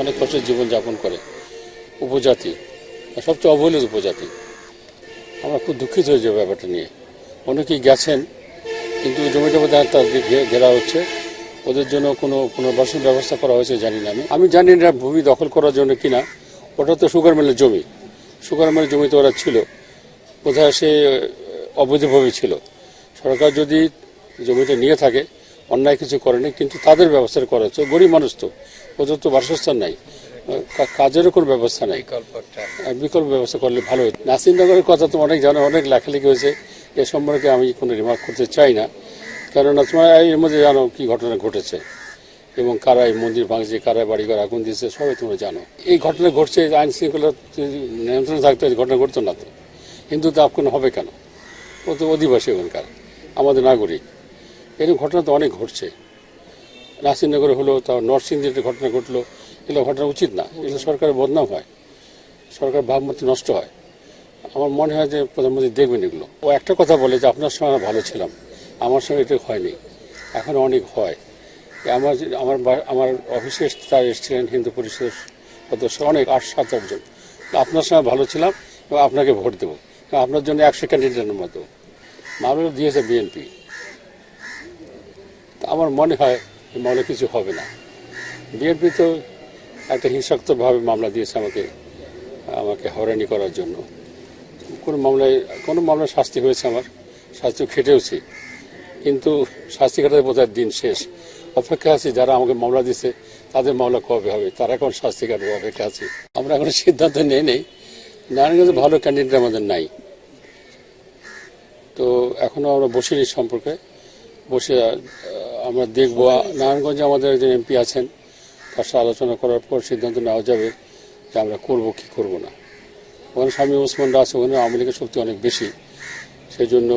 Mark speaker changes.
Speaker 1: অনেক কষ্টের জীবনযাপন করে, উপজাতি, সবচেয়ে অবহেলিত উপজাতি। আমরা খুব দুঃখিত হয়ে যাবো ব্যাপারটা নিয়ে। অনেকেই গেছেন, কিন্তু জমিটা বোধহয় তাদের ঘেরা হচ্ছে, ওদের জন্য কোনো পুনর্বাসন ব্যবস্থা করা হয়েছে জানি না। আমি জানি না ভূমি দখল করার জন্য কিনা। ওটা তো সুগার মিলের জমি, সুগার মিলের জমিতে ওরা ছিল, বোধহয় সে অবৈধভাবে ছিল। সরকার যদি জমিটা নিয়ে থাকে, অন্যায় কিছু করেনি, কিন্তু তাদের ব্যবস্থা করা হচ্ছে। গরিব মানুষ তো, ওদের তো বাসস্থান নাই, কাজেরও কোনো ব্যবস্থা নাই, বিকল্প ব্যবস্থা করলে ভালো হতো। নাসিরনগরের কথা তো অনেক জানো, অনেক লেখালেখি হয়েছে, এ সম্পর্কে আমি কোনো রিমার্ক করতে চাই না। কেননা তোমার এর মধ্যে জানো কি ঘটনা ঘটেছে এবং কারা এই মন্দির ভাঙছে, কারা বাড়িঘর আগুন দিয়েছে, সবাই তোমরা জানো। এই ঘটনা ঘটছে, আইন শৃঙ্খলা নিয়ন্ত্রণে থাকতে ঘটনা ঘটতো না তো। হিন্দু তো আপন হবে কেন? ও তো অধিবাসী ওখানকার, আমাদের নাগরিক। এরকম ঘটনা তো অনেক ঘটছে। নাসিরনগরে হলো, তাও নরসিংদীতে ঘটনা ঘটলো, এগুলো ঘটনা উচিত না। এগুলো সরকারের বদনাম হয়, সরকার ভাবমূর্তি নষ্ট হয়। আমার মনে হয় যে প্রধানমন্ত্রী দেখবেন এগুলো। ও একটা কথা বলে যে আপনার সঙ্গে আমরা ভালো ছিলাম, আমার সঙ্গে এটা হয়নি, এখন অনেক হয়। আমার আমার আমার অফিসে তার এসেছিলেন হিন্দু পরিষদের সদস্য, অনেক 8-7 জন। আপনার সঙ্গে ভালো ছিলাম এবং আপনাকে ভোট দেবো, আপনার জন্য 100 ক্যান্ডিডেটের মতো মামলা দিয়েছে বিএনপি। আমার মনে হয় মামলা কিছু হবে না। বিএনপি তো একটা হিংসাত্মকভাবে মামলা দিয়েছে আমাকে হয়রানি করার জন্য। কোনো মামলায় শাস্তি হয়েছে, আমার শাস্তি খেটেওছি, কিন্তু শাস্তি কাটাতে বোধহয় দিন শেষ। অপেক্ষা আছি যারা আমাকে মামলা দিচ্ছে তাদের মামলা কবে হবে, তারা এখন শাস্তি কাটবে, অপেক্ষা আছি। আমরা এখন সিদ্ধান্ত নেই নারায়ণগঞ্জে ভালো ক্যান্ডিডেট আমাদের নাই, তো এখনো আমরা বসিনি সম্পর্কে। বসে আমরা দেখবো। নারায়ণগঞ্জে আমাদের একজন এমপি আছেন, তার সাথে আলোচনা করার পর সিদ্ধান্ত নেওয়া যাবে যে আমরা করবো কি করবো না। ওখানে স্বামী ওসমানরা আছে, ওখানে আওয়ামী লীগের শক্তি অনেক বেশি, সেই জন্য